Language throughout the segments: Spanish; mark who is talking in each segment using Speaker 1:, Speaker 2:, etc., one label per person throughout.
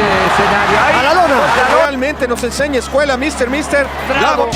Speaker 1: escenario. Ahí,
Speaker 2: ¡A la lona!
Speaker 3: Realmente nos enseña escuela, Mister.
Speaker 1: Bravo.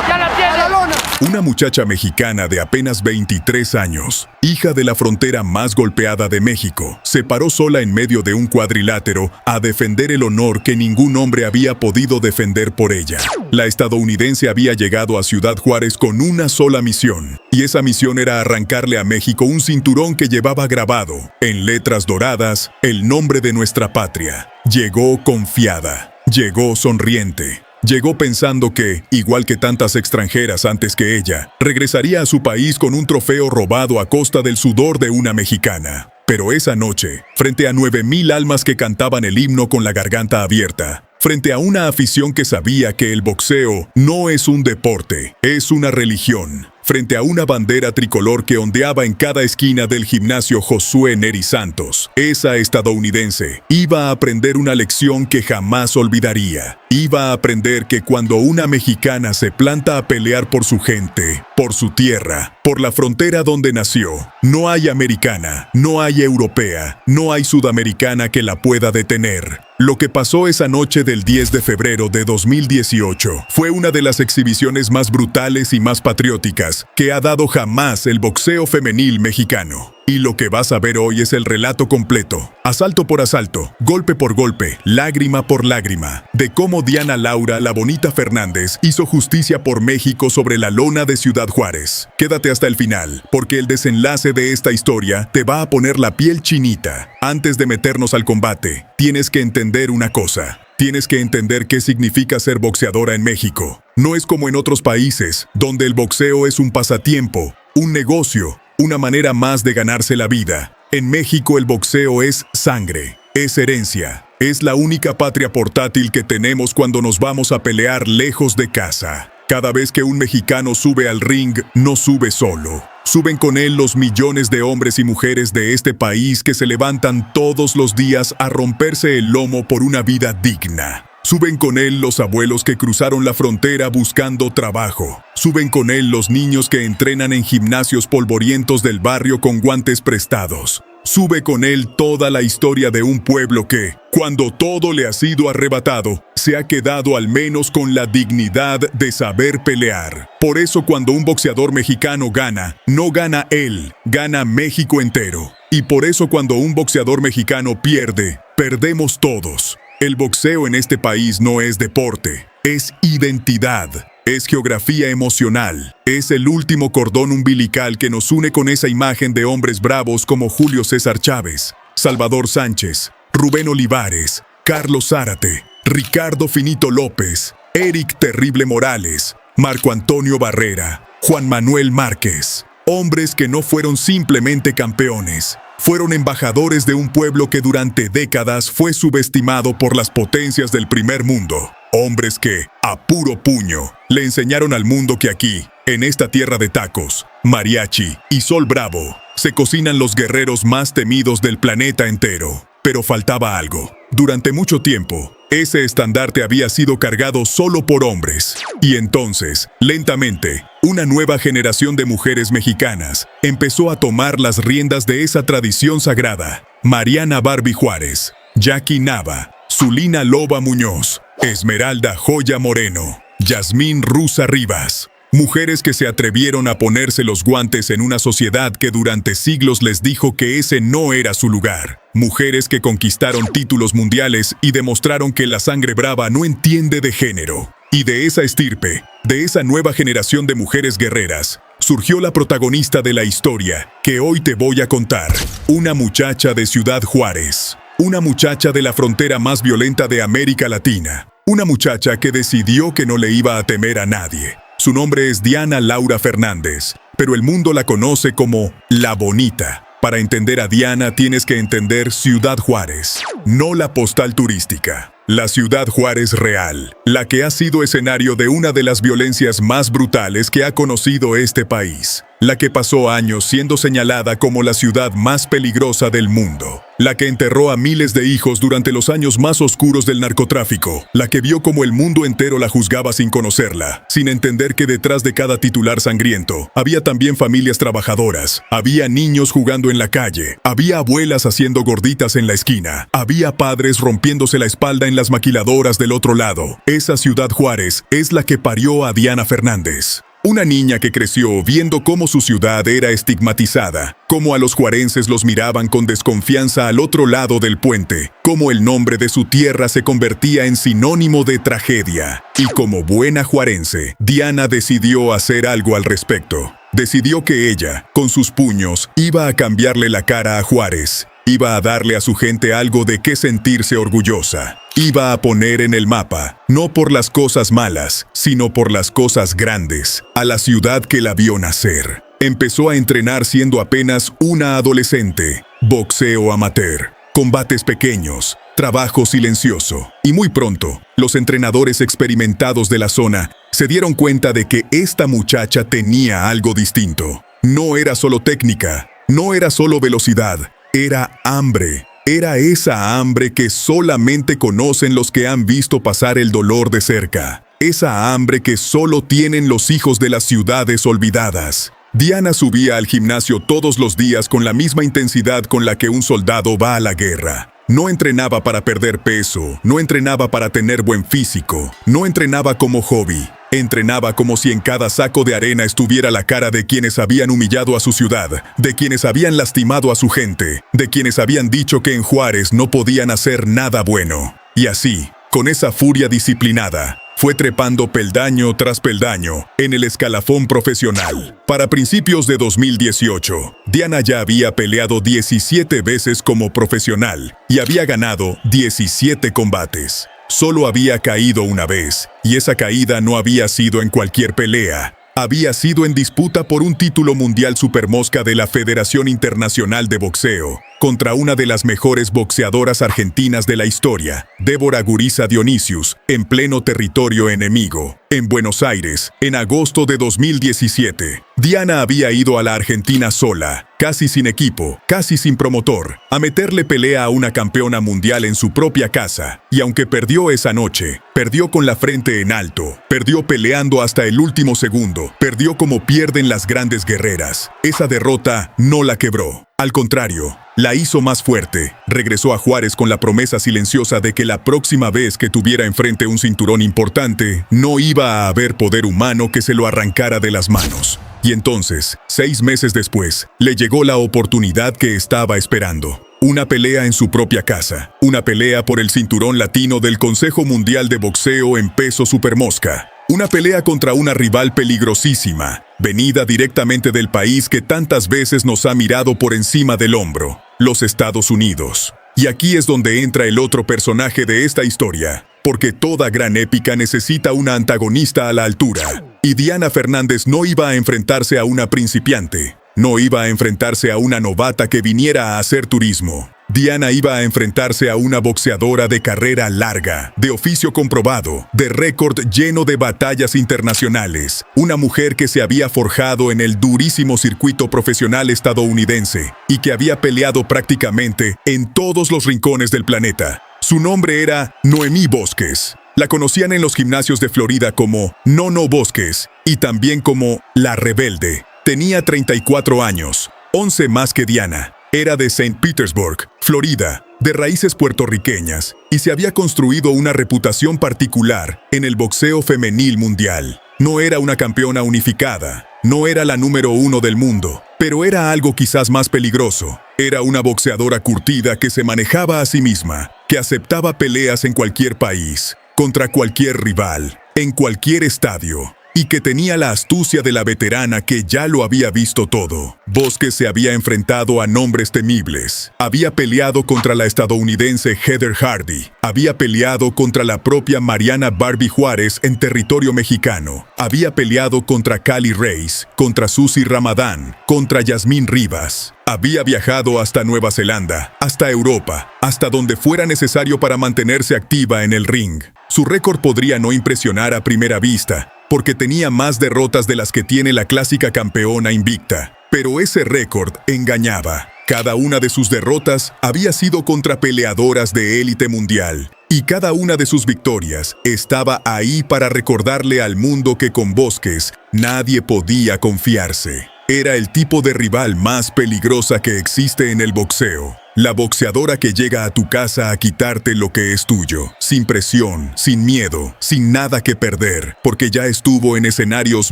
Speaker 2: ¡Ya la tiene! ¡A la lona!
Speaker 4: Una muchacha mexicana de apenas 23 años, hija de la frontera más golpeada de México, se paró sola en medio de un cuadrilátero a defender el honor que ningún hombre había podido defender por ella. La estadounidense había llegado a Ciudad Juárez con una sola misión, y esa misión era arrancarle a México un cinturón que llevaba grabado, en letras doradas, el nombre de nuestra patria. Llegó confiada, llegó sonriente. Llegó pensando que, igual que tantas extranjeras antes que ella, regresaría a su país con un trofeo robado a costa del sudor de una mexicana. Pero esa noche, frente a 9,000 almas que cantaban el himno con la garganta abierta, frente a una afición que sabía que el boxeo no es un deporte, es una religión, frente a una bandera tricolor que ondeaba en cada esquina del gimnasio Josué Neri Santos, esa estadounidense iba a aprender una lección que jamás olvidaría. Iba a aprender que cuando una mexicana se planta a pelear por su gente, por su tierra, por la frontera donde nació, no hay americana, no hay europea, no hay sudamericana que la pueda detener. Lo que pasó esa noche del 10 de febrero de 2018 fue una de las exhibiciones más brutales y más patrióticas que ha dado jamás el boxeo femenil mexicano. Y lo que vas a ver hoy es el relato completo, asalto por asalto, golpe por golpe, lágrima por lágrima, de cómo Diana Laura La Bonita Fernández hizo justicia por México sobre la lona de Ciudad Juárez. Quédate hasta el final, porque el desenlace de esta historia te va a poner la piel chinita. Antes de meternos al combate, tienes que entender una cosa. Tienes que entender qué significa ser boxeadora en México. No es como en otros países, donde el boxeo es un pasatiempo, un negocio, una manera más de ganarse la vida. En México el boxeo es sangre, es herencia, es la única patria portátil que tenemos cuando nos vamos a pelear lejos de casa. Cada vez que un mexicano sube al ring, no sube solo. Suben con él los millones de hombres y mujeres de este país que se levantan todos los días a romperse el lomo por una vida digna. Suben con él los abuelos que cruzaron la frontera buscando trabajo. Suben con él los niños que entrenan en gimnasios polvorientos del barrio con guantes prestados. Sube con él toda la historia de un pueblo que, cuando todo le ha sido arrebatado, se ha quedado al menos con la dignidad de saber pelear. Por eso cuando un boxeador mexicano gana, no gana él, gana México entero. Y por eso cuando un boxeador mexicano pierde, perdemos todos. El boxeo en este país no es deporte, es identidad, es geografía emocional, es el último cordón umbilical que nos une con esa imagen de hombres bravos como Julio César Chávez, Salvador Sánchez, Rubén Olivares, Carlos Zárate, Ricardo Finito López, Eric Terrible Morales, Marco Antonio Barrera, Juan Manuel Márquez. Hombres que no fueron simplemente campeones, fueron embajadores de un pueblo que durante décadas fue subestimado por las potencias del primer mundo. Hombres que, a puro puño, le enseñaron al mundo que aquí, en esta tierra de tacos, mariachi y sol bravo, se cocinan los guerreros más temidos del planeta entero. Pero faltaba algo. Durante mucho tiempo, ese estandarte había sido cargado solo por hombres. Y entonces, lentamente, una nueva generación de mujeres mexicanas empezó a tomar las riendas de esa tradición sagrada. Mariana Barbie Juárez, Jackie Nava, Zulina Loba Muñoz, Esmeralda Joya Moreno, Yasmín Rusa Rivas. Mujeres que se atrevieron a ponerse los guantes en una sociedad que durante siglos les dijo que ese no era su lugar. Mujeres que conquistaron títulos mundiales y demostraron que la sangre brava no entiende de género. Y de esa estirpe, de esa nueva generación de mujeres guerreras, surgió la protagonista de la historia que hoy te voy a contar. Una muchacha de Ciudad Juárez. Una muchacha de la frontera más violenta de América Latina. Una muchacha que decidió que no le iba a temer a nadie. Su nombre es Diana Laura Fernández, pero el mundo la conoce como La Bonita. Para entender a Diana tienes que entender Ciudad Juárez, no la postal turística. La Ciudad Juárez real, la que ha sido escenario de una de las violencias más brutales que ha conocido este país. la que pasó años siendo señalada como la ciudad más peligrosa del mundo, la que enterró a miles de hijos durante los años más oscuros del narcotráfico, la que vio como el mundo entero la juzgaba sin conocerla, sin entender que detrás de cada titular sangriento había también familias trabajadoras, había niños jugando en la calle, había abuelas haciendo gorditas en la esquina, había padres rompiéndose la espalda en las maquiladoras del otro lado. Esa ciudad Juárez es la que parió a Diana Fernández. Una niña que creció viendo cómo su ciudad era estigmatizada, cómo a los juarenses los miraban con desconfianza al otro lado del puente, cómo el nombre de su tierra se convertía en sinónimo de tragedia. Y como buena juarense, Diana decidió hacer algo al respecto. Decidió que ella, con sus puños, iba a cambiarle la cara a Juárez. Iba a darle a su gente algo de qué sentirse orgullosa. Iba a poner en el mapa, no por las cosas malas, sino por las cosas grandes, a la ciudad que la vio nacer. Empezó a entrenar siendo apenas una adolescente. Boxeo amateur, combates pequeños, trabajo silencioso. Y muy pronto, los entrenadores experimentados de la zona se dieron cuenta de que esta muchacha tenía algo distinto. No era solo técnica, no era solo velocidad. Era hambre. Era esa hambre que solamente conocen los que han visto pasar el dolor de cerca. Esa hambre que solo tienen los hijos de las ciudades olvidadas. Diana subía al gimnasio todos los días con la misma intensidad con la que un soldado va a la guerra. No entrenaba para perder peso, no entrenaba para tener buen físico, no entrenaba como hobby. Entrenaba como si en cada saco de arena estuviera la cara de quienes habían humillado a su ciudad, de quienes habían lastimado a su gente, de quienes habían dicho que en Juárez no podían hacer nada bueno. Y así, con esa furia disciplinada, fue trepando peldaño tras peldaño en el escalafón profesional. Para principios de 2018, Diana ya había peleado 17 veces como profesional y había ganado 17 combates. Solo había caído una vez, y esa caída no había sido en cualquier pelea. Había sido en disputa por un título mundial supermosca de la Federación Internacional de Boxeo, contra una de las mejores boxeadoras argentinas de la historia, Débora Gurisa Dionisius, en pleno territorio enemigo. En Buenos Aires, en agosto de 2017, Diana había ido a la Argentina sola, casi sin equipo, casi sin promotor, a meterle pelea a una campeona mundial en su propia casa. Y aunque perdió esa noche, perdió con la frente en alto, perdió peleando hasta el último segundo, perdió como pierden las grandes guerreras. Esa derrota no la quebró. Al contrario, la hizo más fuerte. Regresó a Juárez con la promesa silenciosa de que la próxima vez que tuviera enfrente un cinturón importante, no iba a haber poder humano que se lo arrancara de las manos. Y entonces, 6 meses después, le llegó la oportunidad que estaba esperando. Una pelea en su propia casa. Una pelea por el cinturón latino del Consejo Mundial de Boxeo en peso supermosca. Una pelea contra una rival peligrosísima, venida directamente del país que tantas veces nos ha mirado por encima del hombro, los Estados Unidos. Y aquí es donde entra el otro personaje de esta historia, porque toda gran épica necesita una antagonista a la altura. Y Diana Fernández no iba a enfrentarse a una principiante, no iba a enfrentarse a una novata que viniera a hacer turismo. Diana iba a enfrentarse a una boxeadora de carrera larga, de oficio comprobado, de récord lleno de batallas internacionales. Una mujer que se había forjado en el durísimo circuito profesional estadounidense y que había peleado prácticamente en todos los rincones del planeta. Su nombre era Noemí Bosques. La conocían en los gimnasios de Florida como Nono Bosques y también como La Rebelde. Tenía 34 años, 11 más que Diana. Era de St. Petersburg, Florida, de raíces puertorriqueñas, y se había construido una reputación particular en el boxeo femenil mundial. No era una campeona unificada, no era la número 1 del mundo, pero era algo quizás más peligroso. Era una boxeadora curtida que se manejaba a sí misma, que aceptaba peleas en cualquier país, contra cualquier rival, en cualquier estadio. Y que tenía la astucia de la veterana que ya lo había visto todo. Bosques se había enfrentado a nombres temibles. Había peleado contra la estadounidense Heather Hardy. Había peleado contra la propia Mariana Barbie Juárez en territorio mexicano. Había peleado contra Cali Reyes, contra Suzy Ramadán, contra Yasmín Rivas. Había viajado hasta Nueva Zelanda, hasta Europa, hasta donde fuera necesario para mantenerse activa en el ring. Su récord podría no impresionar a primera vista, porque tenía más derrotas de las que tiene la clásica campeona invicta. Pero ese récord engañaba. Cada una de sus derrotas había sido contra peleadoras de élite mundial, y cada una de sus victorias estaba ahí para recordarle al mundo que con Bosques nadie podía confiarse. Era el tipo de rival más peligrosa que existe en el boxeo. La boxeadora que llega a tu casa a quitarte lo que es tuyo, sin presión, sin miedo, sin nada que perder, porque ya estuvo en escenarios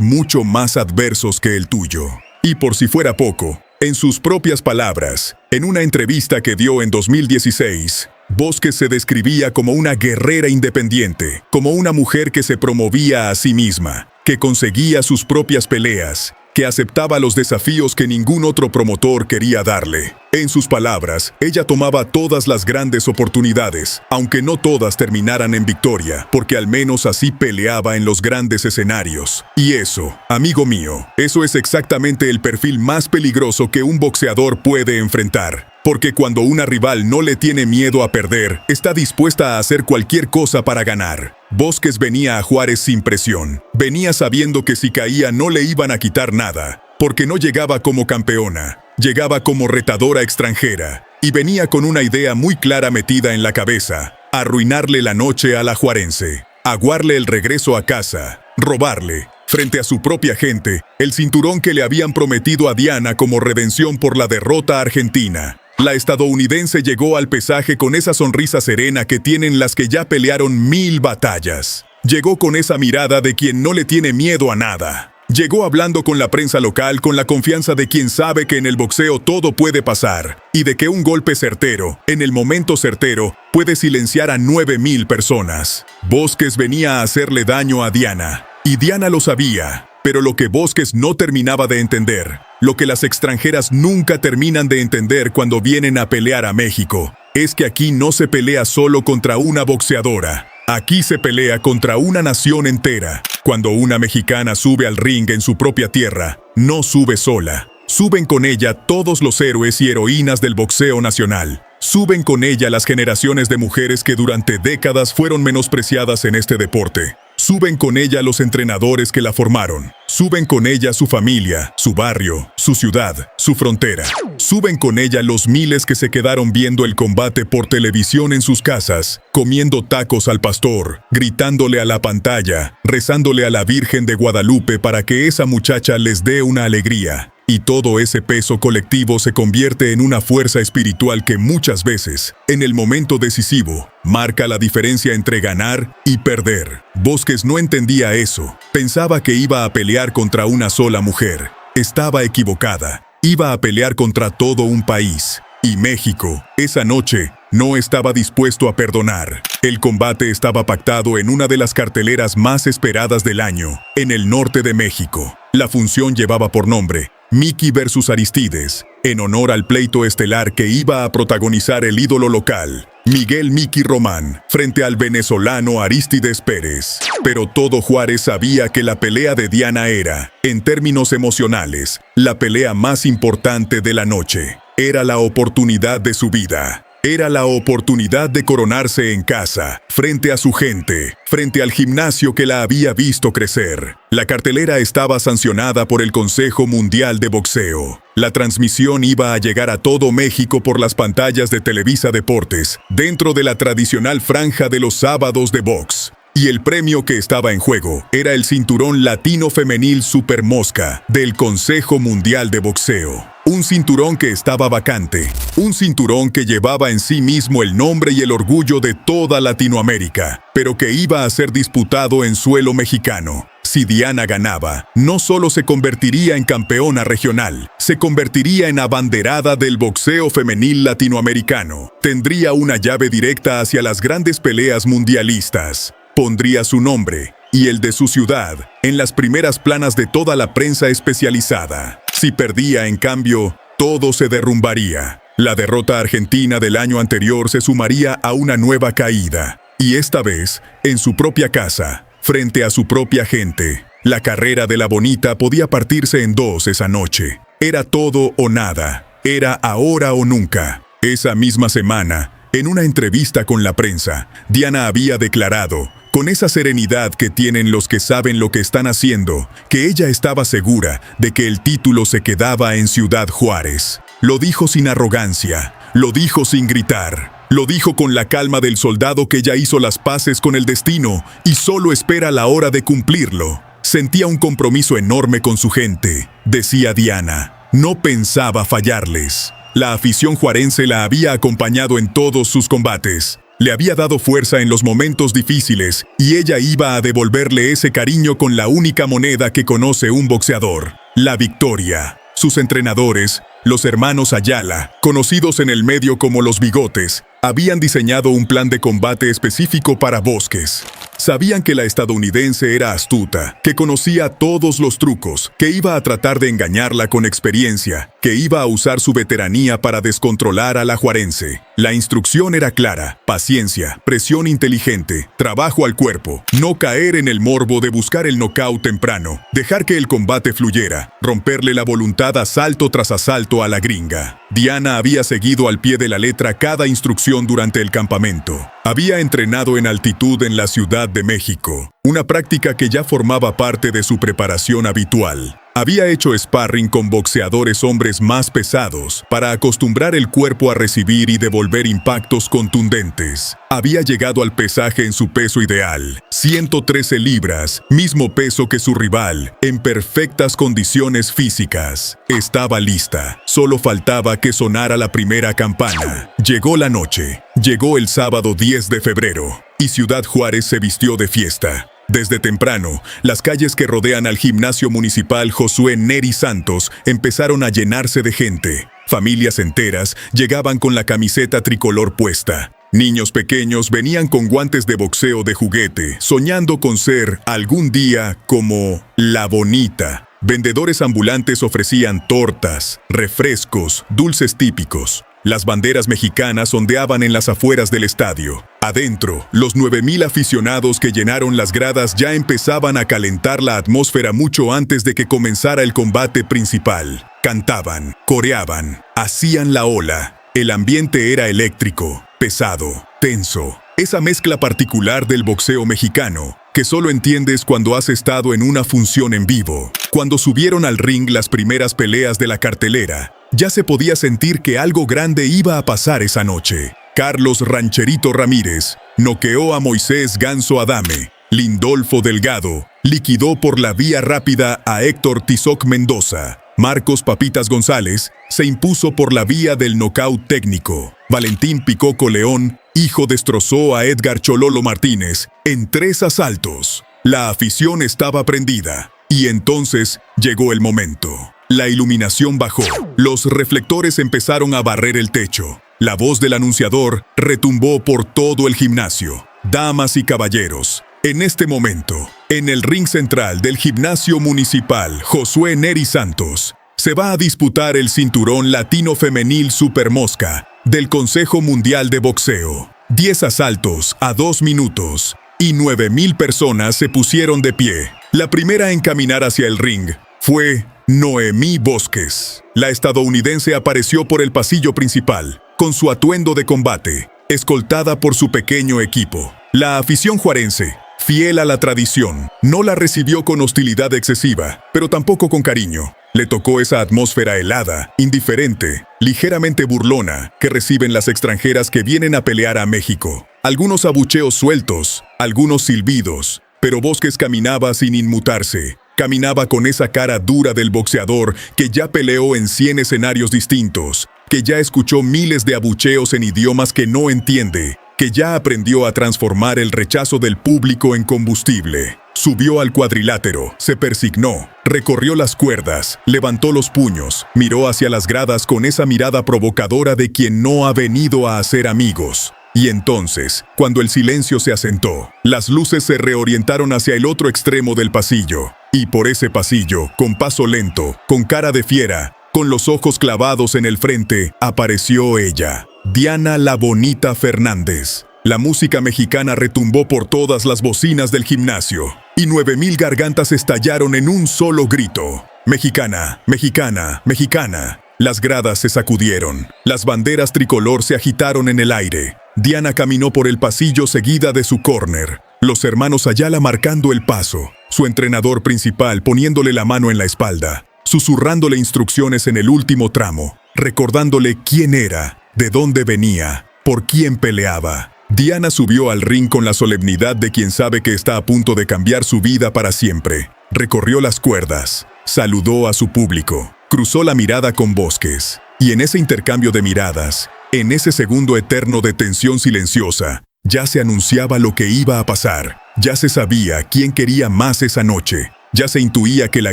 Speaker 4: mucho más adversos que el tuyo. Y por si fuera poco, en sus propias palabras, en una entrevista que dio en 2016, Bosques se describía como una guerrera independiente, como una mujer que se promovía a sí misma, que conseguía sus propias peleas, que aceptaba los desafíos que ningún otro promotor quería darle. En sus palabras, ella tomaba todas las grandes oportunidades, aunque no todas terminaran en victoria, porque al menos así peleaba en los grandes escenarios. Y eso, amigo mío, eso es exactamente el perfil más peligroso que un boxeador puede enfrentar. Porque cuando una rival no le tiene miedo a perder, está dispuesta a hacer cualquier cosa para ganar. Bosques venía a Juárez sin presión. Venía sabiendo que si caía no le iban a quitar nada, porque no llegaba como campeona, llegaba como retadora extranjera, y venía con una idea muy clara metida en la cabeza: arruinarle la noche a la juarense, aguarle el regreso a casa, robarle, frente a su propia gente, el cinturón que le habían prometido a Diana como redención por la derrota argentina. La estadounidense llegó al pesaje con esa sonrisa serena que tienen las que ya pelearon 1000 batallas. Llegó con esa mirada de quien no le tiene miedo a nada. Llegó hablando con la prensa local con la confianza de quien sabe que en el boxeo todo puede pasar, y de que un golpe certero, en el momento certero, puede silenciar a 9000 personas. Bosques venía a hacerle daño a Diana, y Diana lo sabía. Pero lo que Bosques no terminaba de entender, lo que las extranjeras nunca terminan de entender cuando vienen a pelear a México, es que aquí no se pelea solo contra una boxeadora. Aquí se pelea contra una nación entera. Cuando una mexicana sube al ring en su propia tierra, no sube sola. Suben con ella todos los héroes y heroínas del boxeo nacional. Suben con ella las generaciones de mujeres que durante décadas fueron menospreciadas en este deporte. Suben con ella los entrenadores que la formaron. Suben con ella su familia, su barrio, su ciudad, su frontera. Suben con ella los miles que se quedaron viendo el combate por televisión en sus casas, comiendo tacos al pastor, gritándole a la pantalla, rezándole a la Virgen de Guadalupe para que esa muchacha les dé una alegría. Y todo ese peso colectivo se convierte en una fuerza espiritual que muchas veces, en el momento decisivo, marca la diferencia entre ganar y perder. Bosques no entendía eso. Pensaba que iba a pelear contra una sola mujer. Estaba equivocada. Iba a pelear contra todo un país. Y México, esa noche, no estaba dispuesto a perdonar. El combate estaba pactado en una de las carteleras más esperadas del año, en el norte de México. La función llevaba por nombre Miki vs Aristides, en honor al pleito estelar que iba a protagonizar el ídolo local, Miguel Miki Román, frente al venezolano Aristides Pérez. Pero todo Juárez sabía que la pelea de Diana era, en términos emocionales, la pelea más importante de la noche. Era la oportunidad de su vida. Era la oportunidad de coronarse en casa, frente a su gente, frente al gimnasio que la había visto crecer. La cartelera estaba sancionada por el Consejo Mundial de Boxeo. La transmisión iba a llegar a todo México por las pantallas de Televisa Deportes, dentro de la tradicional franja de los sábados de box. Y el premio que estaba en juego era el cinturón latino femenil Super Mosca del Consejo Mundial de Boxeo. Un cinturón que estaba vacante. Un cinturón que llevaba en sí mismo el nombre y el orgullo de toda Latinoamérica, pero que iba a ser disputado en suelo mexicano. Si Diana ganaba, no solo se convertiría en campeona regional, se convertiría en abanderada del boxeo femenil latinoamericano. Tendría una llave directa hacia las grandes peleas mundialistas. Pondría su nombre y el de su ciudad en las primeras planas de toda la prensa especializada. Si perdía, en cambio, todo se derrumbaría. La derrota argentina del año anterior se sumaría a una nueva caída. Y esta vez, en su propia casa, frente a su propia gente. La carrera de la Bonita podía partirse en dos esa noche. Era todo o nada. Era ahora o nunca. Esa misma semana, en una entrevista con la prensa, Diana había declarado: con esa serenidad que tienen los que saben lo que están haciendo, que ella estaba segura de que el título se quedaba en Ciudad Juárez. Lo dijo sin arrogancia, lo dijo sin gritar, lo dijo con la calma del soldado que ya hizo las paces con el destino y solo espera la hora de cumplirlo. Sentía un compromiso enorme con su gente, decía Diana. No pensaba fallarles. La afición juarense la había acompañado en todos sus combates. Le había dado fuerza en los momentos difíciles y ella iba a devolverle ese cariño con la única moneda que conoce un boxeador: la victoria. Sus entrenadores, los hermanos Ayala, conocidos en el medio como los Bigotes, habían diseñado un plan de combate específico para Bosques. Sabían que la estadounidense era astuta, que conocía todos los trucos, que iba a tratar de engañarla con experiencia, que iba a usar su veteranía para descontrolar a la juarense. La instrucción era clara: paciencia, presión inteligente, trabajo al cuerpo, no caer en el morbo de buscar el knockout temprano, dejar que el combate fluyera, romperle la voluntad asalto tras asalto a la gringa. Diana había seguido al pie de la letra cada instrucción durante el campamento. Había entrenado en altitud en la Ciudad de México, una práctica que ya formaba parte de su preparación habitual. Había hecho sparring con boxeadores hombres más pesados para acostumbrar el cuerpo a recibir y devolver impactos contundentes. Había llegado al pesaje en su peso ideal, 113 libras, mismo peso que su rival, en perfectas condiciones físicas. Estaba lista, solo faltaba que sonara la primera campana. Llegó la noche, llegó el sábado 10 de febrero, y Ciudad Juárez se vistió de fiesta. Desde temprano, las calles que rodean al gimnasio municipal Josué Neri Santos empezaron a llenarse de gente. Familias enteras llegaban con la camiseta tricolor puesta. Niños pequeños venían con guantes de boxeo de juguete, soñando con ser, algún día, como la Bonita. Vendedores ambulantes ofrecían tortas, refrescos, dulces típicos. Las banderas mexicanas ondeaban en las afueras del estadio. Adentro, los 9,000 aficionados que llenaron las gradas ya empezaban a calentar la atmósfera mucho antes de que comenzara el combate principal. Cantaban, coreaban, hacían la ola. El ambiente era eléctrico, pesado, tenso. Esa mezcla particular del boxeo mexicano, que solo entiendes cuando has estado en una función en vivo. Cuando subieron al ring las primeras peleas de la cartelera, ya se podía sentir que algo grande iba a pasar esa noche. Carlos Rancherito Ramírez noqueó a Moisés Ganso Adame. Lindolfo Delgado liquidó por la vía rápida a Héctor Tizoc Mendoza. Marcos Papitas González se impuso por la vía del nocaut técnico. Valentín Picoco León, hijo, destrozó a Edgar Chololo Martínez en 3 asaltos. La afición estaba prendida. Y entonces llegó el momento. La iluminación bajó. Los reflectores empezaron a barrer el techo. La voz del anunciador retumbó por todo el gimnasio. Damas y caballeros, en este momento, en el ring central del gimnasio municipal Josué Neri Santos, se va a disputar el cinturón latino femenil Supermosca del Consejo Mundial de Boxeo. 10 asaltos a 2 minutos y 9,000 personas se pusieron de pie. La primera en caminar hacia el ring fue Noemí Bosques. La estadounidense apareció por el pasillo principal, con su atuendo de combate, escoltada por su pequeño equipo. La afición juarense, fiel a la tradición, no la recibió con hostilidad excesiva, pero tampoco con cariño. Le tocó esa atmósfera helada, indiferente, ligeramente burlona, que reciben las extranjeras que vienen a pelear a México. Algunos abucheos sueltos, algunos silbidos, pero Bosques caminaba sin inmutarse. Caminaba con esa cara dura del boxeador que ya peleó en 100 escenarios distintos, que ya escuchó miles de abucheos en idiomas que no entiende, que ya aprendió a transformar el rechazo del público en combustible. Subió al cuadrilátero, se persignó, recorrió las cuerdas, levantó los puños, miró hacia las gradas con esa mirada provocadora de quien no ha venido a hacer amigos. Y entonces, cuando el silencio se asentó, las luces se reorientaron hacia el otro extremo del pasillo. Y por ese pasillo, con paso lento, con cara de fiera, con los ojos clavados en el frente, apareció ella, Diana La Bonita Fernández. La música mexicana retumbó por todas las bocinas del gimnasio, y 9,000 gargantas estallaron en un solo grito. Mexicana, mexicana, mexicana. Las gradas se sacudieron, las banderas tricolor se agitaron en el aire. Diana caminó por el pasillo seguida de su córner. los hermanos Ayala marcando el paso, su entrenador principal poniéndole la mano en la espalda, susurrándole instrucciones en el último tramo, recordándole quién era, de dónde venía, por quién peleaba. Diana subió al ring con la solemnidad de quien sabe que está a punto de cambiar su vida para siempre. Recorrió las cuerdas, saludó a su público, cruzó la mirada con Bosques, y en ese intercambio de miradas, en ese segundo eterno de tensión silenciosa, ya se anunciaba lo que iba a pasar, ya se sabía quién quería más esa noche, ya se intuía que la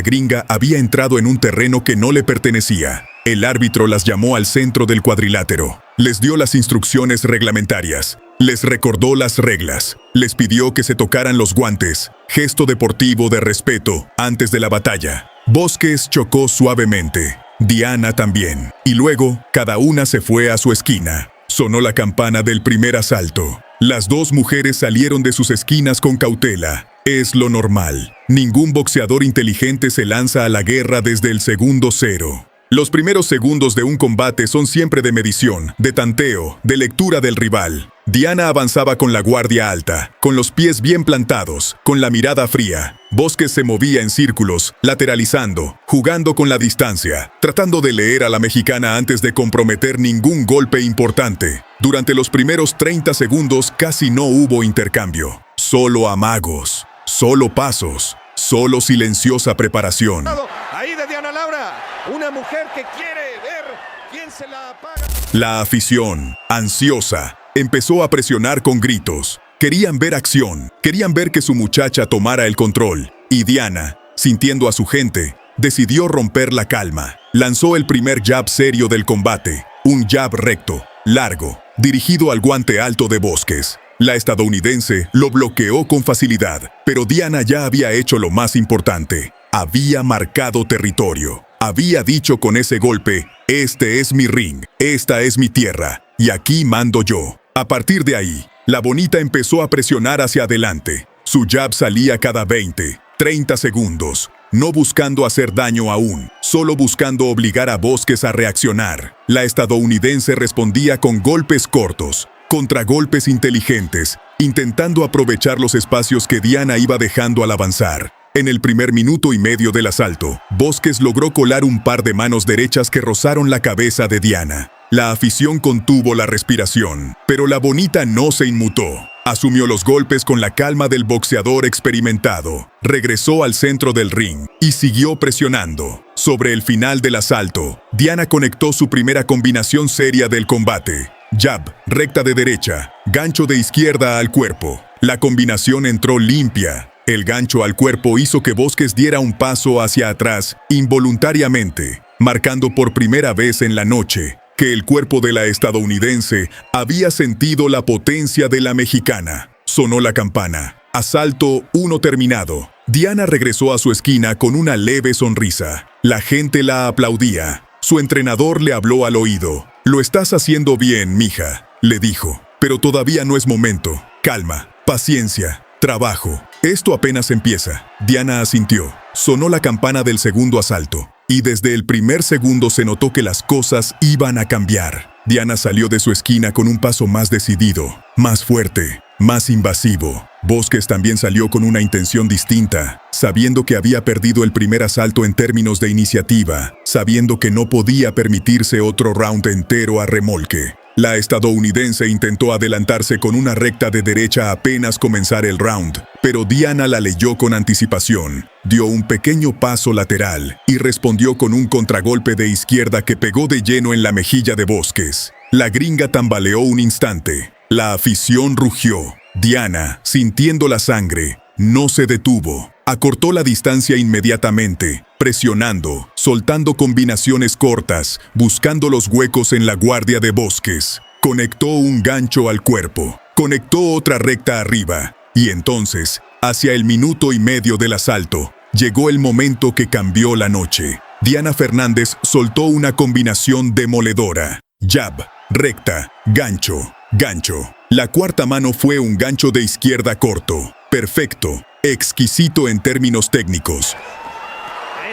Speaker 4: gringa había entrado en un terreno que no le pertenecía. El árbitro las llamó al centro del cuadrilátero, les dio las instrucciones reglamentarias, les recordó las reglas, les pidió que se tocaran los guantes, gesto deportivo de respeto antes de la batalla. Bosques chocó suavemente, Diana también, y luego cada una se fue a su esquina. Sonó la campana del primer asalto. Las dos mujeres salieron de sus esquinas con cautela. Es lo normal. Ningún boxeador inteligente se lanza a la guerra desde el segundo cero. Los primeros segundos de un combate son siempre de medición, de tanteo, de lectura del rival. Diana avanzaba con la guardia alta, con los pies bien plantados, con la mirada fría. Bosques se movía en círculos, lateralizando, jugando con la distancia, tratando de leer a la mexicana antes de comprometer ningún golpe importante. Durante los primeros 30 segundos casi no hubo intercambio. Solo amagos, solo pasos, solo silenciosa preparación.
Speaker 3: Ahí de Diana Laura, una mujer que quiere ver quién se la apaga.
Speaker 4: La afición, ansiosa, empezó a presionar con gritos. Querían ver acción, querían ver que su muchacha tomara el control. Y Diana, sintiendo a su gente, decidió romper la calma. Lanzó el primer jab serio del combate, un jab recto, largo, dirigido al guante alto de Bosques. La estadounidense lo bloqueó con facilidad, pero Diana ya había hecho lo más importante. Había marcado territorio. Había dicho con ese golpe, este es mi ring, esta es mi tierra, y aquí mando yo. A partir de ahí, la bonita empezó a presionar hacia adelante. Su jab salía cada 20, 30 segundos, no buscando hacer daño aún, solo buscando obligar a Bosques a reaccionar. La estadounidense respondía con golpes cortos, contragolpes inteligentes, intentando aprovechar los espacios que Diana iba dejando al avanzar. En el primer minuto y medio del asalto, Bosques logró colar un par de manos derechas que rozaron la cabeza de Diana. La afición contuvo la respiración, pero la bonita no se inmutó. Asumió los golpes con la calma del boxeador experimentado. Regresó al centro del ring y siguió presionando. Sobre el final del asalto, Diana conectó su primera combinación seria del combate. Jab, recta de derecha, gancho de izquierda al cuerpo. La combinación entró limpia. El gancho al cuerpo hizo que Bosques diera un paso hacia atrás involuntariamente, marcando por primera vez en la noche que el cuerpo de la estadounidense había sentido la potencia de la mexicana. Sonó la campana. Asalto 1 terminado. Diana regresó a su esquina con una leve sonrisa. La gente la aplaudía. Su entrenador le habló al oído. «Lo estás haciendo bien, mija», le dijo. «Pero todavía no es momento. Calma, paciencia, trabajo. Esto apenas empieza». Diana asintió. Sonó la campana del segundo asalto. Y desde el primer segundo se notó que las cosas iban a cambiar. Diana salió de su esquina con un paso más decidido, más fuerte, más invasivo. Bosques también salió con una intención distinta, sabiendo que había perdido el primer asalto en términos de iniciativa, sabiendo que no podía permitirse otro round entero a remolque. La estadounidense intentó adelantarse con una recta de derecha apenas comenzar el round, pero Diana la leyó con anticipación. Dio un pequeño paso lateral y respondió con un contragolpe de izquierda que pegó de lleno en la mejilla de Bosques. La gringa tambaleó un instante. La afición rugió. Diana, sintiendo la sangre, no se detuvo. Acortó la distancia inmediatamente, presionando, soltando combinaciones cortas, buscando los huecos en la guardia de Bosques. Conectó un gancho al cuerpo, conectó otra recta arriba, y entonces, hacia el minuto y medio del asalto, llegó el momento que cambió la noche. Diana Fernández soltó una combinación demoledora. Jab, recta, gancho, gancho. La cuarta mano fue un gancho de izquierda corto, perfecto, exquisito en términos técnicos.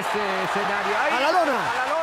Speaker 2: ¡A la lona!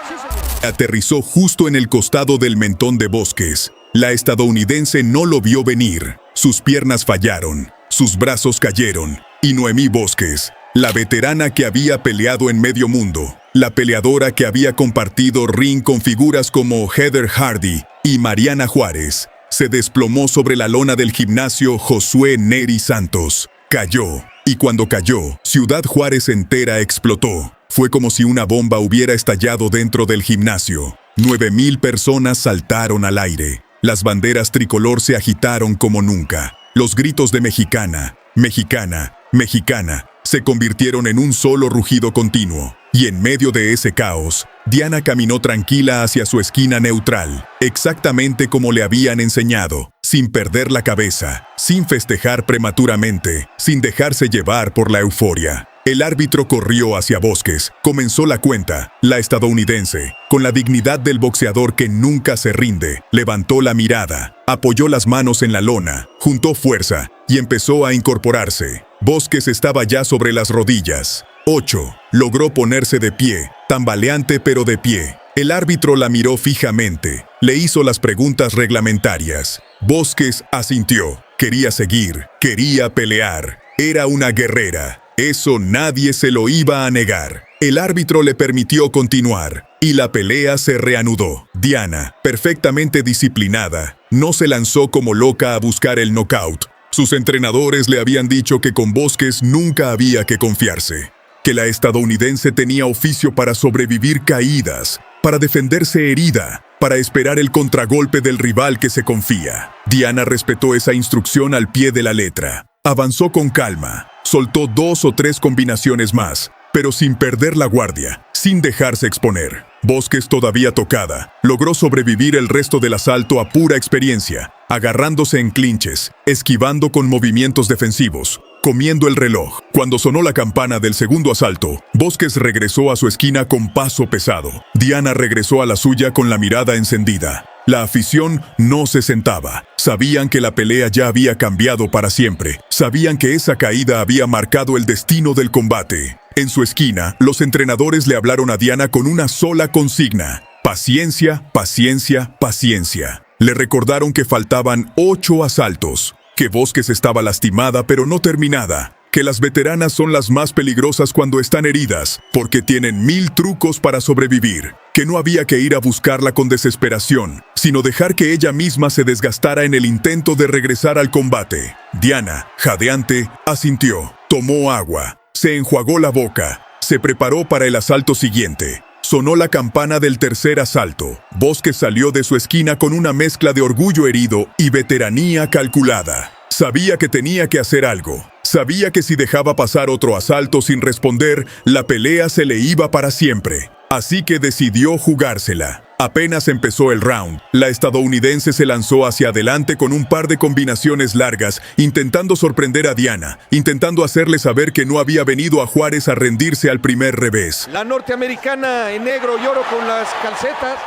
Speaker 2: Sí, señor.
Speaker 4: Aterrizó justo en el costado del mentón de Bosques. La estadounidense no lo vio venir. Sus piernas fallaron. sus brazos cayeron, y Noemí Bosques, la veterana que había peleado en medio mundo, la peleadora que había compartido ring con figuras como Heather Hardy y Mariana Juárez, se desplomó sobre la lona del gimnasio Josué Neri Santos. Cayó, y cuando cayó, Ciudad Juárez entera explotó. Fue como si una bomba hubiera estallado dentro del gimnasio. 9,000 personas saltaron al aire. Las banderas tricolor se agitaron como nunca. Los gritos de mexicana, mexicana, mexicana, se convirtieron en un solo rugido continuo. Y en medio de ese caos, Diana caminó tranquila hacia su esquina neutral, exactamente como le habían enseñado, sin perder la cabeza, sin festejar prematuramente, sin dejarse llevar por la euforia. El árbitro corrió hacia Bosques, comenzó la cuenta. La estadounidense, con la dignidad del boxeador que nunca se rinde, levantó la mirada, apoyó las manos en la lona, juntó fuerza y empezó a incorporarse. Bosques estaba ya sobre las rodillas. 8. Logró ponerse de pie, tambaleante pero de pie. El árbitro la miró fijamente, le hizo las preguntas reglamentarias. Bosques asintió. Quería seguir, quería pelear. Era una guerrera. Eso nadie se lo iba a negar. El árbitro le permitió continuar, y la pelea se reanudó. Diana, perfectamente disciplinada, no se lanzó como loca a buscar el knockout. Sus entrenadores le habían dicho que con Bosques nunca había que confiarse, que la estadounidense tenía oficio para sobrevivir caídas, para defenderse herida, para esperar el contragolpe del rival que se confía. Diana respetó esa instrucción al pie de la letra. Avanzó con calma, soltó 2 o 3 combinaciones más, pero sin perder la guardia, sin dejarse exponer. Bosques, todavía tocada, logró sobrevivir el resto del asalto a pura experiencia, agarrándose en clinches, esquivando con movimientos defensivos, comiendo el reloj. Cuando sonó la campana del segundo asalto, Bosques regresó a su esquina con paso pesado. Diana regresó a la suya con la mirada encendida. La afición no se sentaba. Sabían que la pelea ya había cambiado para siempre. Sabían que esa caída había marcado el destino del combate. En su esquina, los entrenadores le hablaron a Diana con una sola consigna: paciencia, paciencia, paciencia. Le recordaron que faltaban 8 asaltos, que Bosques estaba lastimada pero no terminada, que las veteranas son las más peligrosas cuando están heridas, porque tienen 1000 trucos para sobrevivir, que no había que ir a buscarla con desesperación, sino dejar que ella misma se desgastara en el intento de regresar al combate. Diana, jadeante, asintió, tomó agua, se enjuagó la boca, se preparó para el asalto siguiente. Sonó la campana del tercer asalto. Bosques salió de su esquina con una mezcla de orgullo herido y veteranía calculada. Sabía que tenía que hacer algo. Sabía que si dejaba pasar otro asalto sin responder, la pelea se le iba para siempre. Así que decidió jugársela. Apenas empezó el round, la estadounidense se lanzó hacia adelante con un par de combinaciones largas, intentando sorprender a Diana, intentando hacerle saber que no había venido a Juárez a rendirse al primer revés.
Speaker 3: La norteamericana en negro y oro con las calcetas.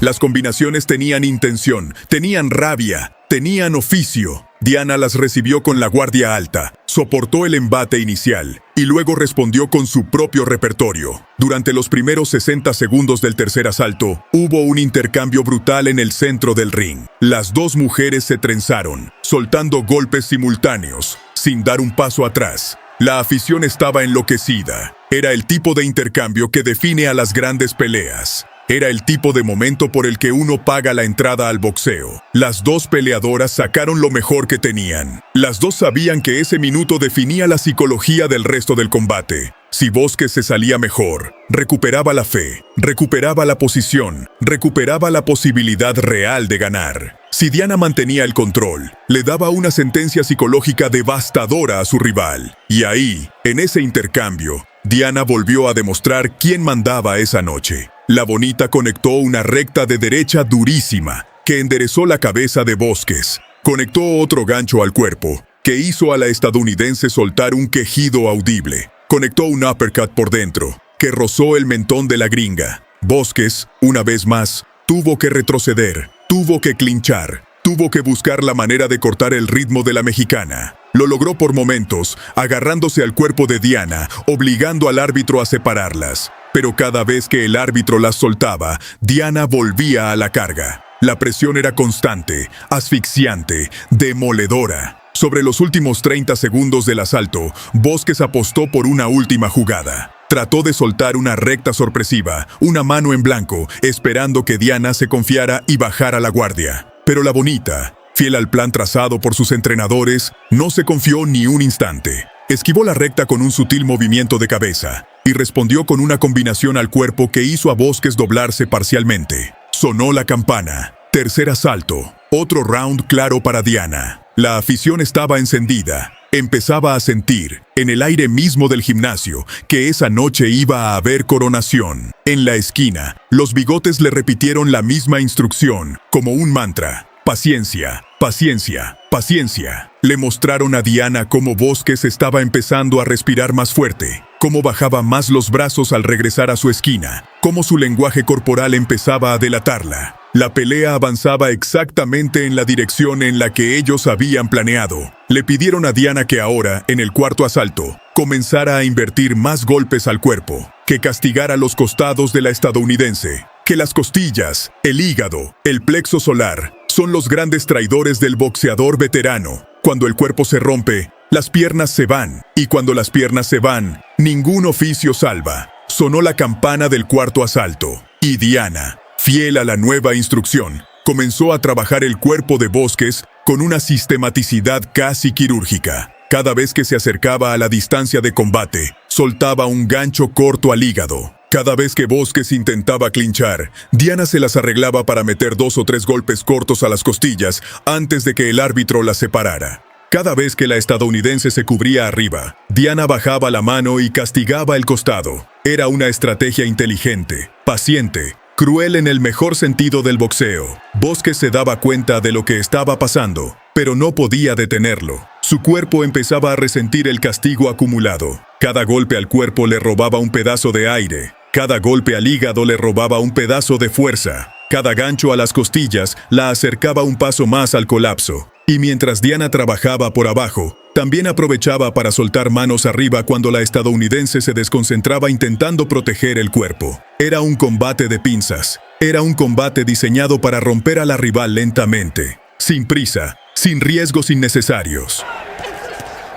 Speaker 4: Las combinaciones tenían intención, tenían rabia, tenían oficio. Diana las recibió con la guardia alta, soportó el embate inicial y luego respondió con su propio repertorio. Durante los primeros 60 segundos del tercer asalto, hubo un intercambio brutal en el centro del ring. Las dos mujeres se trenzaron, soltando golpes simultáneos, sin dar un paso atrás. La afición estaba enloquecida. Era el tipo de intercambio que define a las grandes peleas. Era el tipo de momento por el que uno paga la entrada al boxeo. Las dos peleadoras sacaron lo mejor que tenían. Las dos sabían que ese minuto definía la psicología del resto del combate. Si Bosques se salía mejor, recuperaba la fe, recuperaba la posición, recuperaba la posibilidad real de ganar. Si Diana mantenía el control, le daba una sentencia psicológica devastadora a su rival. Y ahí, en ese intercambio, Diana volvió a demostrar quién mandaba esa noche. La bonita conectó una recta de derecha durísima, que enderezó la cabeza de Bosques. Conectó otro gancho al cuerpo, que hizo a la estadounidense soltar un quejido audible. Conectó un uppercut por dentro, que rozó el mentón de la gringa. Bosques, una vez más, tuvo que retroceder, tuvo que clinchar, tuvo que buscar la manera de cortar el ritmo de la mexicana. Lo logró por momentos, agarrándose al cuerpo de Diana, obligando al árbitro a separarlas. Pero cada vez que el árbitro las soltaba, Diana volvía a la carga. La presión era constante, asfixiante, demoledora. Sobre los últimos 30 segundos del asalto, Bosques apostó por una última jugada. Trató de soltar una recta sorpresiva, una mano en blanco, esperando que Diana se confiara y bajara la guardia. Pero la bonita, fiel al plan trazado por sus entrenadores, no se confió ni un instante. Esquivó la recta con un sutil movimiento de cabeza y respondió con una combinación al cuerpo que hizo a Bosques doblarse parcialmente. Sonó la campana. Tercer asalto. Otro round claro para Diana. La afición estaba encendida. Empezaba a sentir, en el aire mismo del gimnasio, que esa noche iba a haber coronación. En la esquina, los bigotes le repitieron la misma instrucción, como un mantra. Paciencia, paciencia, paciencia. Le mostraron a Diana cómo Bosques estaba empezando a respirar más fuerte, cómo bajaba más los brazos al regresar a su esquina, cómo su lenguaje corporal empezaba a delatarla. La pelea avanzaba exactamente en la dirección en la que ellos habían planeado. Le pidieron a Diana que ahora, en el cuarto asalto, comenzara a invertir más golpes al cuerpo, que castigara los costados de la estadounidense, que las costillas, el hígado, el plexo solar, son los grandes traidores del boxeador veterano. Cuando el cuerpo se rompe, las piernas se van, y cuando las piernas se van, ningún oficio salva. Sonó la campana del cuarto asalto, y Diana, fiel a la nueva instrucción, comenzó a trabajar el cuerpo de Bosques con una sistematicidad casi quirúrgica. Cada vez que se acercaba a la distancia de combate, soltaba un gancho corto al hígado. Cada vez que Bosques intentaba clinchar, Diana se las arreglaba para meter 2 o 3 golpes cortos a las costillas antes de que el árbitro las separara. Cada vez que la estadounidense se cubría arriba, Diana bajaba la mano y castigaba el costado. Era una estrategia inteligente, paciente, cruel en el mejor sentido del boxeo. Bosques se daba cuenta de lo que estaba pasando, pero no podía detenerlo. Su cuerpo empezaba a resentir el castigo acumulado. Cada golpe al cuerpo le robaba un pedazo de aire. Cada golpe al hígado le robaba un pedazo de fuerza. Cada gancho a las costillas la acercaba un paso más al colapso. Y mientras Diana trabajaba por abajo, también aprovechaba para soltar manos arriba cuando la estadounidense se desconcentraba intentando proteger el cuerpo. Era un combate de pinzas. Era un combate diseñado para romper a la rival lentamente, sin prisa, sin riesgos innecesarios.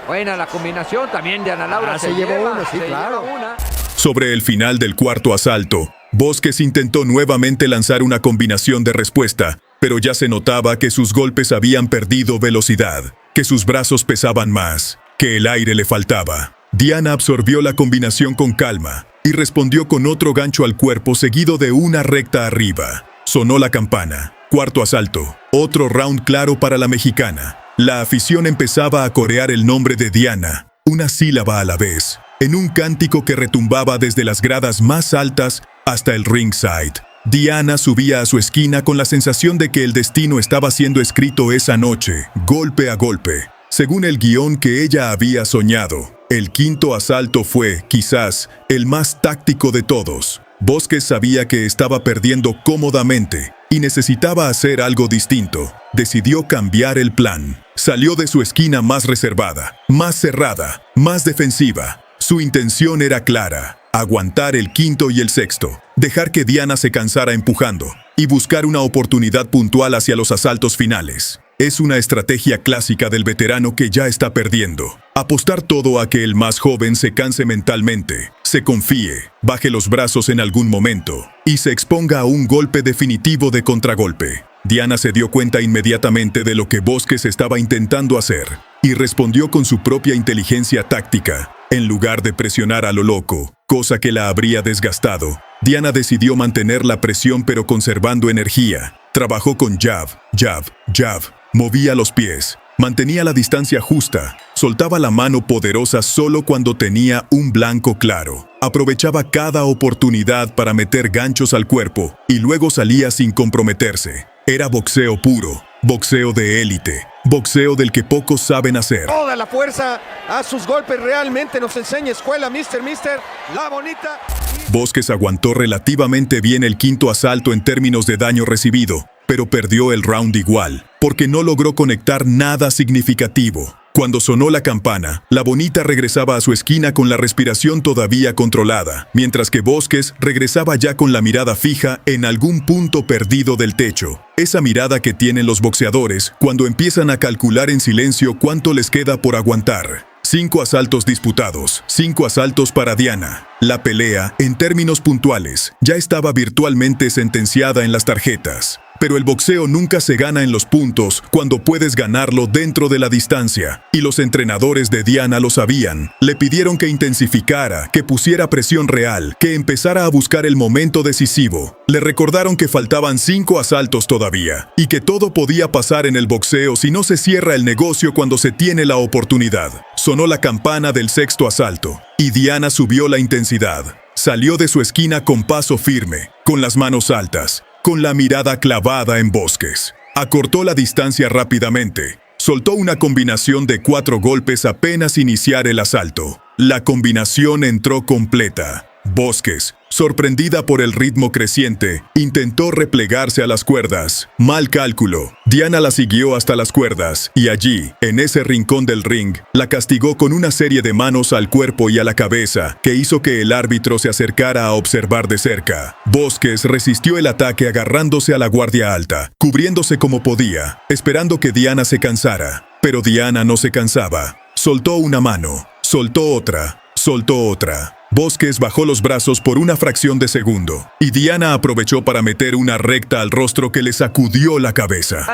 Speaker 1: Buena la combinación también de Ana Laura.
Speaker 2: Se llevó uno, sí, claro.
Speaker 4: Sobre el final del cuarto asalto, Bosques intentó nuevamente lanzar una combinación de respuesta, pero ya se notaba que sus golpes habían perdido velocidad, que sus brazos pesaban más, que el aire le faltaba. Diana absorbió la combinación con calma y respondió con otro gancho al cuerpo seguido de una recta arriba. Sonó la campana. Cuarto asalto. Otro round claro para la mexicana. La afición empezaba a corear el nombre de Diana, una sílaba a la vez, en un cántico que retumbaba desde las gradas más altas hasta el ringside. Diana subía a su esquina con la sensación de que el destino estaba siendo escrito esa noche, golpe a golpe, según el guión que ella había soñado. El quinto asalto fue, quizás, el más táctico de todos. Bosques sabía que estaba perdiendo cómodamente y necesitaba hacer algo distinto. Decidió cambiar el plan. Salió de su esquina más reservada, más cerrada, más defensiva. Su intención era clara: aguantar el quinto y el sexto, dejar que Diana se cansara empujando y buscar una oportunidad puntual hacia los asaltos finales. Es una estrategia clásica del veterano que ya está perdiendo. Apostar todo a que el más joven se canse mentalmente, se confíe, baje los brazos en algún momento y se exponga a un golpe definitivo de contragolpe. Diana se dio cuenta inmediatamente de lo que Bosques estaba intentando hacer y respondió con su propia inteligencia táctica. En lugar de presionar a lo loco, cosa que la habría desgastado, Diana decidió mantener la presión pero conservando energía. Trabajó con jab, jab, jab. Movía los pies, mantenía la distancia justa, soltaba la mano poderosa solo cuando tenía un blanco claro. Aprovechaba cada oportunidad para meter ganchos al cuerpo y luego salía sin comprometerse. Era boxeo puro, boxeo de élite, boxeo del que pocos saben hacer.
Speaker 3: Toda la fuerza a sus golpes realmente nos enseña escuela, Mister, la bonita.
Speaker 4: Bosques aguantó relativamente bien el quinto asalto en términos de daño recibido, pero perdió el round igual, porque no logró conectar nada significativo. Cuando sonó la campana, la Bonita regresaba a su esquina con la respiración todavía controlada, mientras que Bosques regresaba ya con la mirada fija en algún punto perdido del techo. Esa mirada que tienen los boxeadores cuando empiezan a calcular en silencio cuánto les queda por aguantar. 5 asaltos disputados, 5 asaltos para Diana. La pelea, en términos puntuales, ya estaba virtualmente sentenciada en las tarjetas. Pero el boxeo nunca se gana en los puntos cuando puedes ganarlo dentro de la distancia. Y los entrenadores de Diana lo sabían. Le pidieron que intensificara, que pusiera presión real, que empezara a buscar el momento decisivo. Le recordaron que faltaban 5 asaltos todavía y que todo podía pasar en el boxeo si no se cierra el negocio cuando se tiene la oportunidad. Sonó la campana del 6º asalto y Diana subió la intensidad. Salió de su esquina con paso firme, con las manos altas, con la mirada clavada en Bosques. Acortó la distancia rápidamente. Soltó una combinación de 4 golpes apenas iniciar el asalto. La combinación entró completa. Bosques, sorprendida por el ritmo creciente, intentó replegarse a las cuerdas. Mal cálculo. Diana la siguió hasta las cuerdas y allí, en ese rincón del ring, la castigó con una serie de manos al cuerpo y a la cabeza que hizo que el árbitro se acercara a observar de cerca. Bosques resistió el ataque agarrándose a la guardia alta, cubriéndose como podía, esperando que Diana se cansara. Pero Diana no se cansaba. Soltó una mano, soltó otra, soltó otra. Bosques bajó los brazos por una fracción de segundo, y Diana aprovechó para meter una recta al rostro que le sacudió la cabeza.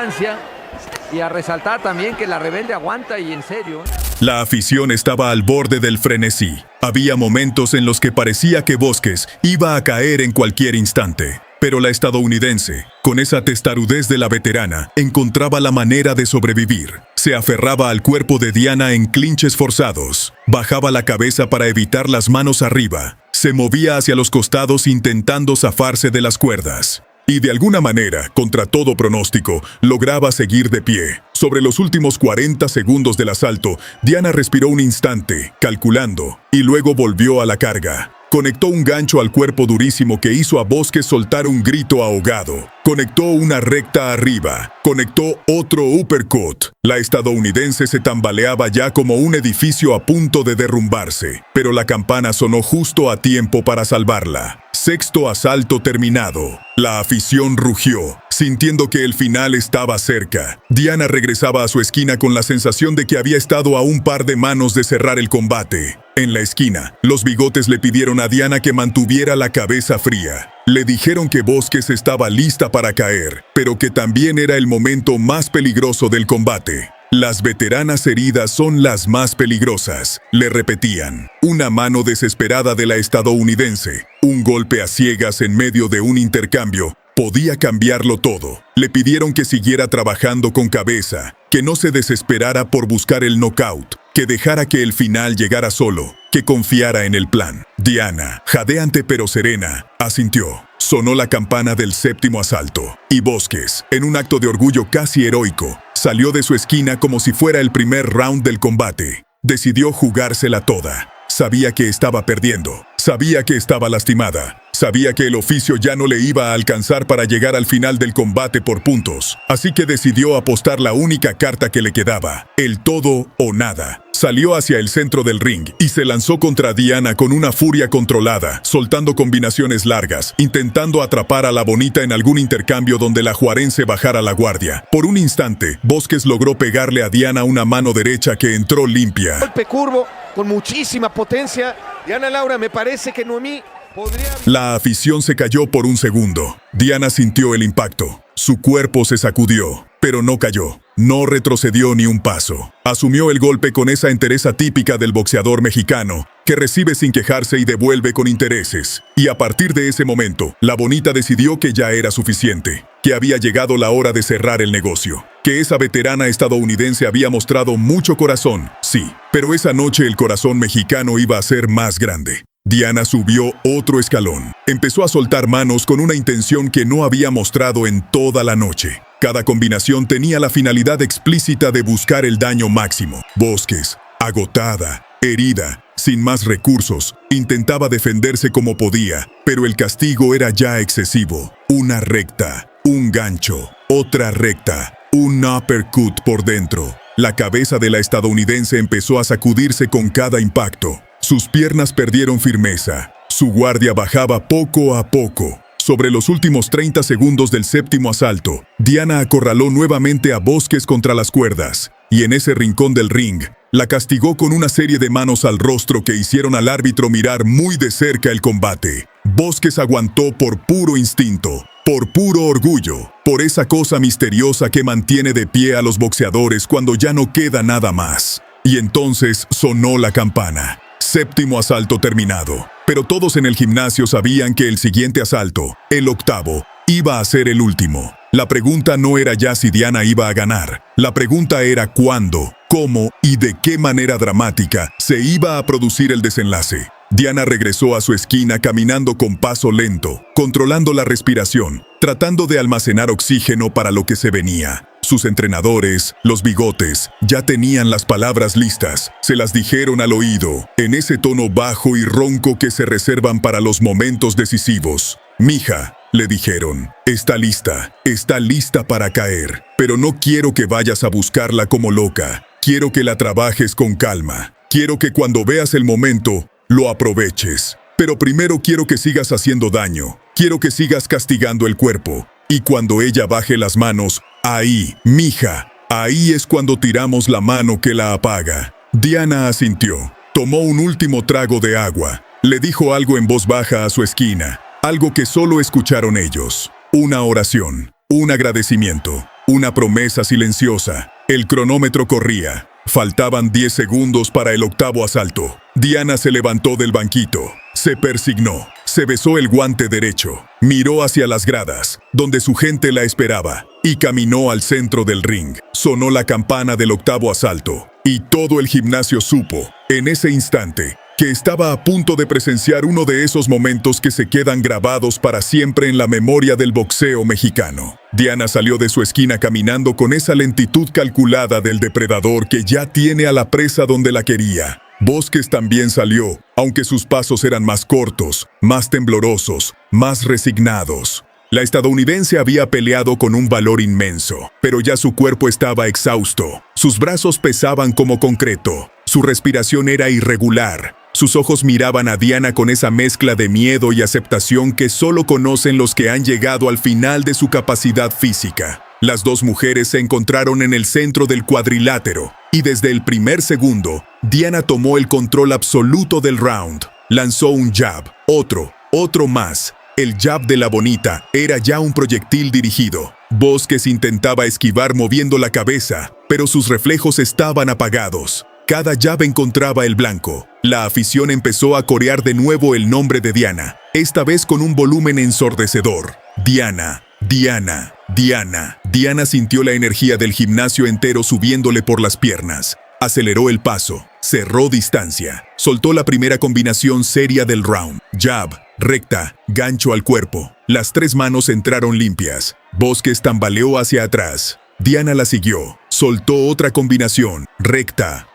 Speaker 1: Y a resaltar también que la rebelde aguanta y en serio.
Speaker 4: La afición estaba al borde del frenesí. Había momentos en los que parecía que Bosques iba a caer en cualquier instante. Pero la estadounidense, con esa testarudez de la veterana, encontraba la manera de sobrevivir. Se aferraba al cuerpo de Diana en clinches forzados. Bajaba la cabeza para evitar las manos arriba. Se movía hacia los costados intentando zafarse de las cuerdas. Y de alguna manera, contra todo pronóstico, lograba seguir de pie. Sobre los últimos 40 segundos del asalto, Diana respiró un instante, calculando, y luego volvió a la carga. Conectó un gancho al cuerpo durísimo que hizo a Bosques soltar un grito ahogado. Conectó una recta arriba. Conectó otro uppercut. La estadounidense se tambaleaba ya como un edificio a punto de derrumbarse, pero la campana sonó justo a tiempo para salvarla. 6º asalto terminado. La afición rugió, sintiendo que el final estaba cerca. Diana regresaba a su esquina con la sensación de que había estado a un par de manos de cerrar el combate. En la esquina, los bigotes le pidieron a Diana que mantuviera la cabeza fría. Le dijeron que Bosques estaba lista para caer, pero que también era el momento más peligroso del combate. Las veteranas heridas son las más peligrosas, le repetían. Una mano desesperada de la estadounidense, un golpe a ciegas en medio de un intercambio, podía cambiarlo todo. Le pidieron que siguiera trabajando con cabeza, que no se desesperara por buscar el knockout, que dejara que el final llegara solo, que confiara en el plan. Diana, jadeante pero serena, asintió. Sonó la campana del 7º asalto, y Bosques, en un acto de orgullo casi heroico, salió de su esquina como si fuera el primer round del combate. Decidió jugársela toda. Sabía que estaba perdiendo, sabía que estaba lastimada, sabía que el oficio ya no le iba a alcanzar para llegar al final del combate por puntos, así que decidió apostar la única carta que le quedaba, el todo o nada. Salió hacia el centro del ring y se lanzó contra Diana con una furia controlada, soltando combinaciones largas, intentando atrapar a la Bonita en algún intercambio donde la juarense bajara la guardia. Por un instante, Bosques logró pegarle a Diana una mano derecha que entró limpia.
Speaker 3: Golpe curvo, con muchísima potencia. Diana Laura, me parece que Noemí podría...
Speaker 4: La afición se cayó por un segundo. Diana sintió el impacto. Su cuerpo se sacudió, pero no cayó. No retrocedió ni un paso. Asumió el golpe con esa entereza típica del boxeador mexicano, que recibe sin quejarse y devuelve con intereses. Y a partir de ese momento, la Bonita decidió que ya era suficiente, que había llegado la hora de cerrar el negocio, que esa veterana estadounidense había mostrado mucho corazón, sí, pero esa noche el corazón mexicano iba a ser más grande. Diana subió otro escalón. Empezó a soltar manos con una intención que no había mostrado en toda la noche. Cada combinación tenía la finalidad explícita de buscar el daño máximo. Bosques, agotada, herida, sin más recursos, intentaba defenderse como podía, pero el castigo era ya excesivo. Una recta, un gancho, otra recta, un uppercut por dentro. La cabeza de la estadounidense empezó a sacudirse con cada impacto. Sus piernas perdieron firmeza. Su guardia bajaba poco a poco. Sobre los últimos 30 segundos del séptimo asalto, Diana acorraló nuevamente a Bosques contra las cuerdas, y en ese rincón del ring, la castigó con una serie de manos al rostro que hicieron al árbitro mirar muy de cerca el combate. Bosques aguantó por puro instinto, por puro orgullo, por esa cosa misteriosa que mantiene de pie a los boxeadores cuando ya no queda nada más. Y entonces sonó la campana. Séptimo asalto terminado. Pero todos en el gimnasio sabían que el siguiente asalto, el octavo, iba a ser el último. La pregunta no era ya si Diana iba a ganar. La pregunta era cuándo, cómo y de qué manera dramática se iba a producir el desenlace. Diana regresó a su esquina caminando con paso lento, controlando la respiración, tratando de almacenar oxígeno para lo que se venía. Sus entrenadores, los bigotes, ya tenían las palabras listas. Se las dijeron al oído, en ese tono bajo y ronco que se reservan para los momentos decisivos. «Mija», le dijeron, está lista para caer. Pero no quiero que vayas a buscarla como loca. Quiero que la trabajes con calma. Quiero que cuando veas el momento, lo aproveches. Pero primero quiero que sigas haciendo daño. Quiero que sigas castigando el cuerpo. Y cuando ella baje las manos, ahí, mija, ahí es cuando tiramos la mano que la apaga». Diana asintió. Tomó un último trago de agua. Le dijo algo en voz baja a su esquina. Algo que solo escucharon ellos. Una oración, un agradecimiento, una promesa silenciosa. El cronómetro corría. Faltaban 10 segundos para el octavo asalto. Diana se levantó del banquito. Se persignó. Se besó el guante derecho. Miró hacia las gradas, donde su gente la esperaba, y caminó al centro del ring. Sonó la campana del octavo asalto. Y todo el gimnasio supo, en ese instante, que estaba a punto de presenciar uno de esos momentos que se quedan grabados para siempre en la memoria del boxeo mexicano. Diana salió de su esquina caminando con esa lentitud calculada del depredador que ya tiene a la presa donde la quería. Bosques también salió, aunque sus pasos eran más cortos, más temblorosos, más resignados. La estadounidense había peleado con un valor inmenso, pero ya su cuerpo estaba exhausto. Sus brazos pesaban como concreto. Su respiración era irregular. Sus ojos miraban a Diana con esa mezcla de miedo y aceptación que solo conocen los que han llegado al final de su capacidad física. Las dos mujeres se encontraron en el centro del cuadrilátero, y desde el primer segundo, Diana tomó el control absoluto del round. Lanzó un jab, otro más. El jab de la bonita era ya un proyectil dirigido. Bosques intentaba esquivar moviendo la cabeza, pero sus reflejos estaban apagados. Cada jab encontraba el blanco. La afición empezó a corear de nuevo el nombre de Diana, esta vez con un volumen ensordecedor. Diana, Diana, Diana. Diana sintió la energía del gimnasio entero subiéndole por las piernas. Aceleró el paso, cerró distancia, soltó la primera combinación seria del round. Jab, recta, gancho al cuerpo. Las 3 manos entraron limpias. Bosques tambaleó hacia atrás. Diana la siguió. Soltó otra combinación. Recta,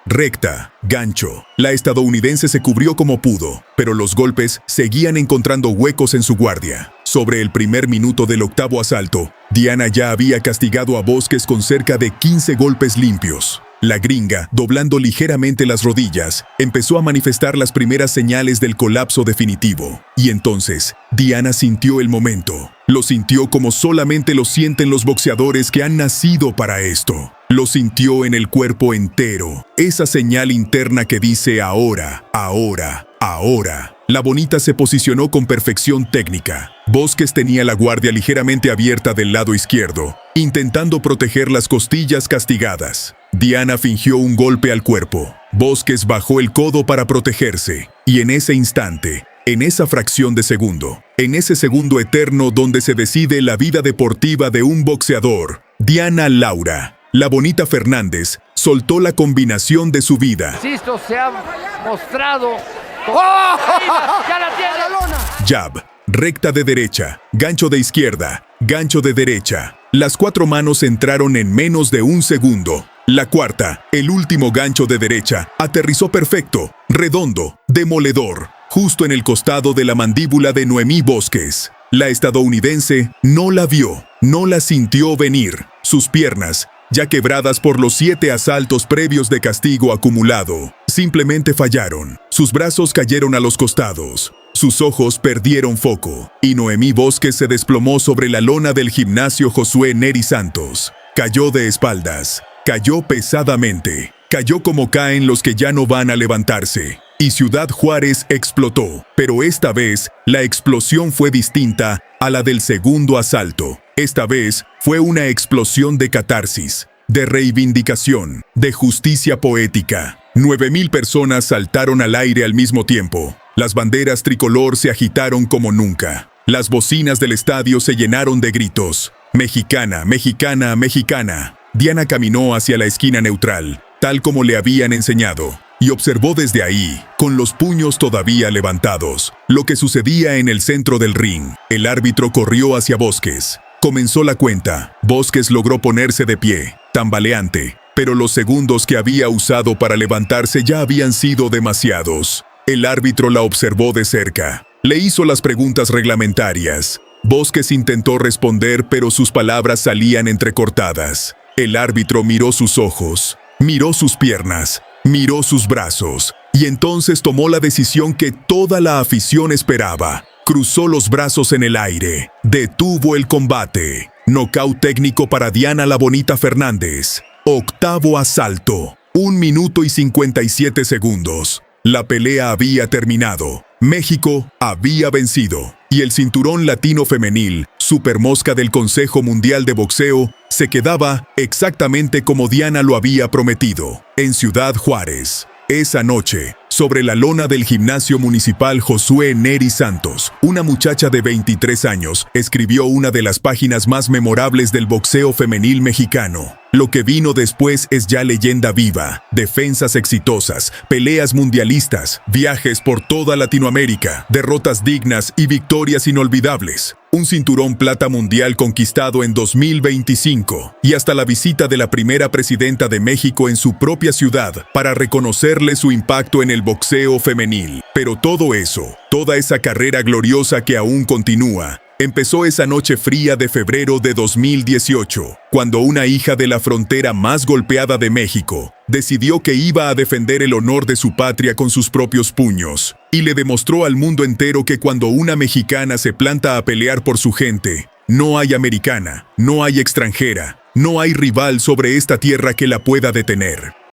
Speaker 4: gancho. La estadounidense se cubrió como pudo, pero los golpes seguían encontrando huecos en su guardia. Sobre el primer minuto del octavo asalto, Diana ya había castigado a Bosques con cerca de 15 golpes limpios. La gringa, doblando ligeramente las rodillas, empezó a manifestar las primeras señales del colapso definitivo. Y entonces, Diana sintió el momento. Lo sintió como solamente lo sienten los boxeadores que han nacido para esto. Lo sintió en el cuerpo entero. Esa señal interna que dice ahora, ahora, ahora. La bonita se posicionó con perfección técnica. Bosques tenía la guardia ligeramente abierta del lado izquierdo, intentando proteger las costillas castigadas. Diana fingió un golpe al cuerpo. Bosques bajó el codo para protegerse. Y en ese instante, en esa fracción de segundo, en ese segundo eterno donde se decide la vida deportiva de un boxeador, Diana Laura, la bonita Fernández, soltó la combinación de su vida.
Speaker 1: Insisto, se ha mostrado... ¡Oh! ¡Ya la tiene!
Speaker 2: ¡A la lona!
Speaker 4: Jab, recta de derecha, gancho de izquierda, gancho de derecha. Las 4 manos entraron en menos de un segundo. La cuarta, el último gancho de derecha, aterrizó perfecto, redondo, demoledor, justo en el costado de la mandíbula de Noemí Bosques. La estadounidense no la vio, no la sintió venir. Sus piernas ya quebradas por los 7 asaltos previos de castigo acumulado. Simplemente fallaron. Sus brazos cayeron a los costados. Sus ojos perdieron foco. Y Noemí Bosques se desplomó sobre la lona del gimnasio Josué Neri Santos. Cayó de espaldas. Cayó pesadamente. Cayó como caen los que ya no van a levantarse. Y Ciudad Juárez explotó. Pero esta vez, la explosión fue distinta a la del segundo asalto. Esta vez, fue una explosión de catarsis, de reivindicación, de justicia poética. 9,000 personas saltaron al aire al mismo tiempo. Las banderas tricolor se agitaron como nunca. Las bocinas del estadio se llenaron de gritos. Mexicana, mexicana, mexicana. Diana caminó hacia la esquina neutral, tal como le habían enseñado, y observó desde ahí, con los puños todavía levantados, lo que sucedía en el centro del ring. El árbitro corrió hacia Bosques. Comenzó la cuenta. Bosques logró ponerse de pie, tambaleante, pero los segundos que había usado para levantarse ya habían sido demasiados. El árbitro la observó de cerca. Le hizo las preguntas reglamentarias. Bosques intentó responder, pero sus palabras salían entrecortadas. El árbitro miró sus ojos, miró sus piernas, miró sus brazos, y entonces tomó la decisión que toda la afición esperaba. Cruzó los brazos en el aire. Detuvo el combate. Nocaut técnico para Diana La Bonita Fernández. Octavo asalto. 1 minuto y 57 segundos. La pelea había terminado. México había vencido. Y el cinturón latino femenil, supermosca del Consejo Mundial de Boxeo, se quedaba exactamente como Diana lo había prometido, en Ciudad Juárez. Esa noche, sobre la lona del gimnasio municipal Josué Neri Santos, una muchacha de 23 años escribió una de las páginas más memorables del boxeo femenil mexicano. Lo que vino después es ya leyenda viva, defensas exitosas, peleas mundialistas, viajes por toda Latinoamérica, derrotas dignas y victorias inolvidables. Un cinturón plata mundial conquistado en 2025 y hasta la visita de la primera presidenta de México en su propia ciudad para reconocerle su impacto en el boxeo femenil. Pero todo eso, toda esa carrera gloriosa que aún continúa, empezó esa noche fría de febrero de 2018, cuando una hija de la frontera más golpeada de México decidió que iba a defender el honor de su patria con sus propios puños, y le demostró al mundo entero que cuando una mexicana se planta a pelear por su gente, no hay americana, no hay extranjera, no hay rival sobre esta tierra que la pueda detener.